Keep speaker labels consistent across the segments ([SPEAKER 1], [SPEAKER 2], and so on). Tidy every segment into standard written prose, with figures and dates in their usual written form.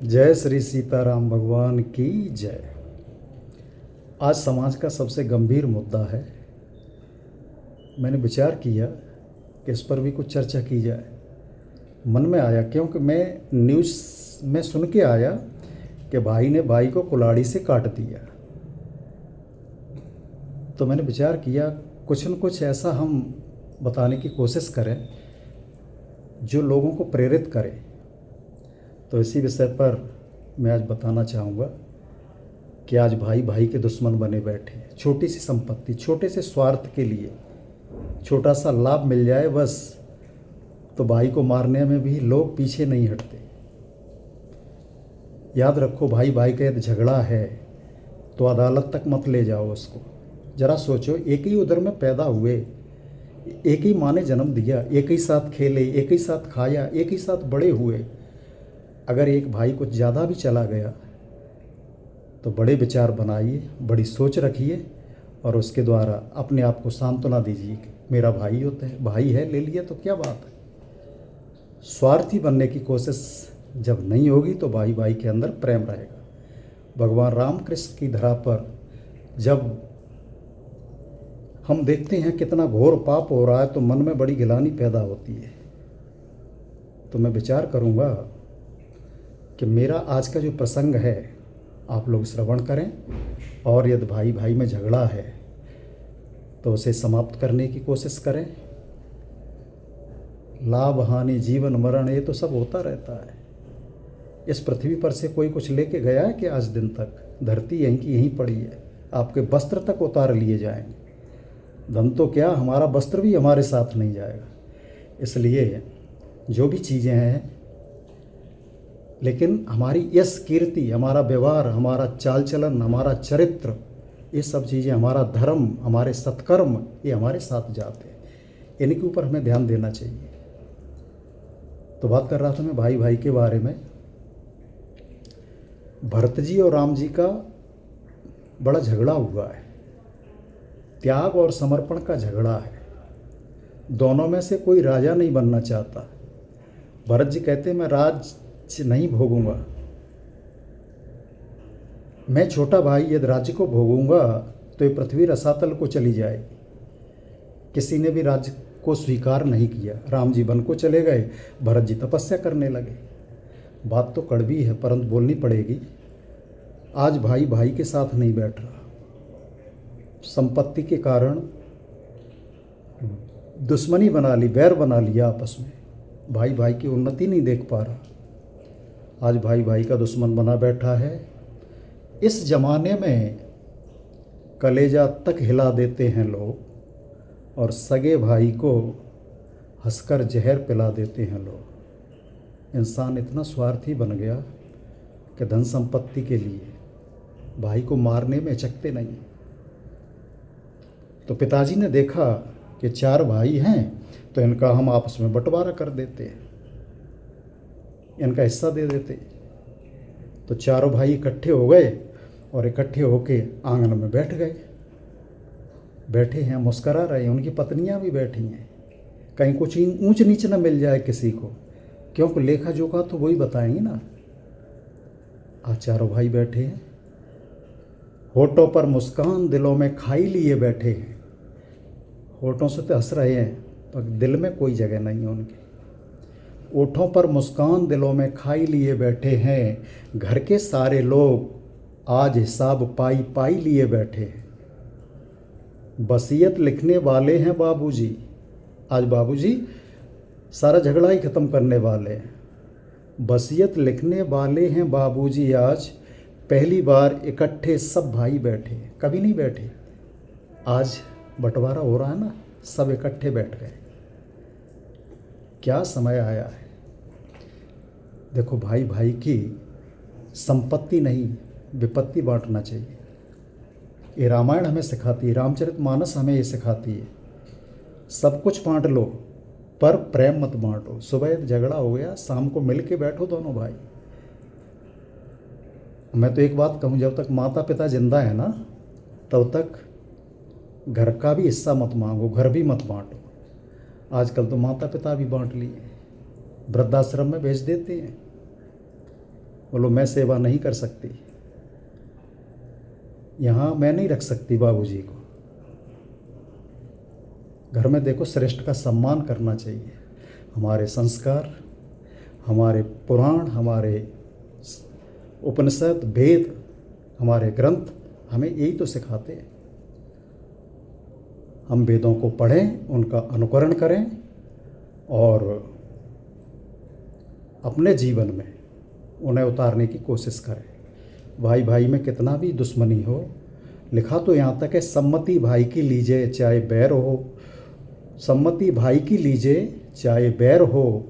[SPEAKER 1] जय श्री सीताराम भगवान की जय। आज समाज का सबसे गंभीर मुद्दा है। मैंने विचार किया कि इस पर भी कुछ चर्चा की जाए। मन में आया क्योंकि मैं न्यूज़ में सुन के आया कि भाई ने भाई को कुल्हाड़ी से काट दिया। तो मैंने विचार किया कुछ न कुछ ऐसा हम बताने की कोशिश करें जो लोगों को प्रेरित करे। तो इसी विषय पर मैं आज बताना चाहूँगा कि आज भाई भाई के दुश्मन बने बैठे हैं। छोटी सी संपत्ति, छोटे से स्वार्थ के लिए, छोटा सा लाभ मिल जाए बस, तो भाई को मारने में भी लोग पीछे नहीं हटते। याद रखो, भाई भाई का यदि झगड़ा है तो अदालत तक मत ले जाओ उसको। ज़रा सोचो, एक ही उदर में पैदा हुए, एक ही माँ ने जन्म दिया, एक ही साथ खेले, एक ही साथ खाया, एक ही साथ बड़े हुए। अगर एक भाई कुछ ज़्यादा भी चला गया तो बड़े विचार बनाइए, बड़ी सोच रखिए और उसके द्वारा अपने आप को सांत्वना दीजिए कि मेरा भाई होता है, भाई है, ले लिया तो क्या बात है। स्वार्थी बनने की कोशिश जब नहीं होगी तो भाई भाई के अंदर प्रेम रहेगा। भगवान राम कृष्ण की धरा पर जब हम देखते हैं कितना घोर पाप हो रहा है तो मन में बड़ी गिलानी पैदा होती है। तो मैं विचार करूँगा कि मेरा आज का जो प्रसंग है आप लोग श्रवण करें, और यदि भाई भाई में झगड़ा है तो उसे समाप्त करने की कोशिश करें। लाभ हानि, जीवन मरण, ये तो सब होता रहता है। इस पृथ्वी पर से कोई कुछ लेके गया है कि आज दिन तक? धरती यहीं की यहीं पड़ी है। आपके वस्त्र तक उतार लिए जाएंगे, धन तो क्या, हमारा वस्त्र भी हमारे साथ नहीं जाएगा। इसलिए जो भी चीज़ें हैं, लेकिन हमारी यश कीर्ति, हमारा व्यवहार, हमारा चाल चलन, हमारा चरित्र, ये सब चीज़ें, हमारा धर्म, हमारे सत्कर्म, ये हमारे साथ जाते हैं। इनके ऊपर हमें ध्यान देना चाहिए। तो बात कर रहा था मैं भाई भाई के बारे में। भरत जी और राम जी का बड़ा झगड़ा हुआ है। त्याग और समर्पण का झगड़ा है। दोनों में से कोई राजा नहीं बनना चाहता। भरत जी कहते मैं राज नहीं भोगूंगा, मैं छोटा भाई यदि राज्य को भोगूंगा तो ये पृथ्वी रसातल को चली जाएगी। किसी ने भी राज्य को स्वीकार नहीं किया। राम जी वन को चले गए, भरत जी तपस्या करने लगे। बात तो कड़वी है परंतु बोलनी पड़ेगी। आज भाई भाई के साथ नहीं बैठ रहा। संपत्ति के कारण दुश्मनी बना ली, बैर बना लिया आपस में। भाई भाई की उन्नति नहीं देख पा रहा। आज भाई भाई का दुश्मन बना बैठा है। इस जमाने में कलेजा तक हिला देते हैं लोग और सगे भाई को हंसकर जहर पिला देते हैं लोग। इंसान इतना स्वार्थी बन गया कि धन संपत्ति के लिए भाई को मारने में चकते नहीं। तो पिताजी ने देखा कि 4 भाई हैं तो इनका हम आपस में बंटवारा कर देते, इनका हिस्सा दे देते। तो चारों भाई इकट्ठे हो गए और इकट्ठे होके आंगन में बैठ गए। बैठे हैं, मुस्करा रहे हैं। उनकी पत्नियां भी बैठी हैं। कहीं कुछ ऊंच नीच न मिल जाए किसी को, क्योंकि लेखा जोखा तो वही बताएंगे ना। आज चारों भाई बैठे हैं, होठों पर मुस्कान, दिलों में खाई लिए बैठे हैं। होठों से तो हंस रहे हैं पर दिल में कोई जगह नहीं है उनके। ओठों पर मुस्कान, दिलों में खाई लिए बैठे हैं। घर के सारे लोग आज हिसाब पाई पाई लिए बैठे हैं। वसीयत लिखने वाले हैं बाबूजी। आज बाबूजी सारा झगड़ा ही ख़त्म करने वाले हैं। वसीयत लिखने वाले हैं बाबूजी। आज पहली बार इकट्ठे सब भाई बैठे, कभी नहीं बैठे। आज बंटवारा हो रहा है ना, सब इकट्ठे बैठ गए। क्या समय आया है। देखो, भाई भाई की संपत्ति नहीं, विपत्ति बांटना चाहिए। ये रामायण हमें सिखाती है, रामचरितमानस हमें ये सिखाती है। सब कुछ बांट लो पर प्रेम मत बांटो। सुबह झगड़ा हो गया, शाम को मिल के बैठो दोनों भाई। मैं तो एक बात कहूँ, जब तक माता पिता जिंदा है ना तब तक घर का भी हिस्सा मत मांगो, घर भी मत बांटो। आजकल तो माता पिता भी बांट लिए, वृद्धाश्रम में भेज देते हैं। बोलो मैं सेवा नहीं कर सकती, यहाँ मैं नहीं रख सकती बाबूजी को। घर में देखो श्रेष्ठ का सम्मान करना चाहिए। हमारे संस्कार, हमारे पुराण, हमारे उपनिषद, वेद, हमारे ग्रंथ हमें यही तो सिखाते हैं। हम वेदों को पढ़ें, उनका अनुकरण करें और अपने जीवन में उन्हें उतारने की कोशिश करें। भाई भाई में कितना भी दुश्मनी हो, लिखा तो यहाँ तक है सम्मति भाई की लीजिए चाहे बैर हो, सम्मति भाई की लीजिए चाहे बैर हो,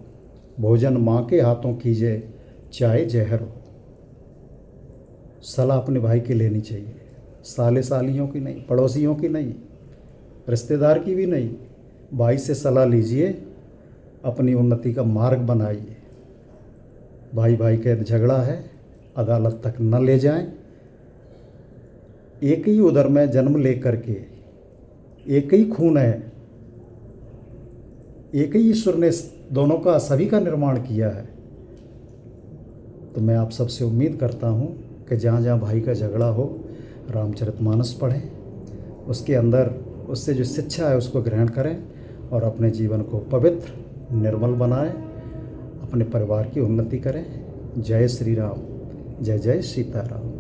[SPEAKER 1] भोजन माँ के हाथों कीजिए चाहे जहर हो। सलाह अपने भाई की लेनी चाहिए, साले सालियों की नहीं, पड़ोसियों की नहीं, रिश्तेदार की भी नहीं। भाई से सलाह लीजिए, अपनी उन्नति का मार्ग बनाइए। भाई भाई का झगड़ा है, अदालत तक न ले जाएं। एक ही उदर में जन्म लेकर के, एक ही खून है, एक ही ईश्वर ने दोनों का, सभी का निर्माण किया है। तो मैं आप सबसे उम्मीद करता हूँ कि जहाँ जहाँ भाई का झगड़ा हो, रामचरितमानस पढ़ें, उसके अंदर उससे जो शिक्षा है उसको ग्रहण करें और अपने जीवन को पवित्र, निर्मल बनाएं, अपने परिवार की उन्नति करें। जय श्री राम, जय जय सीताराम।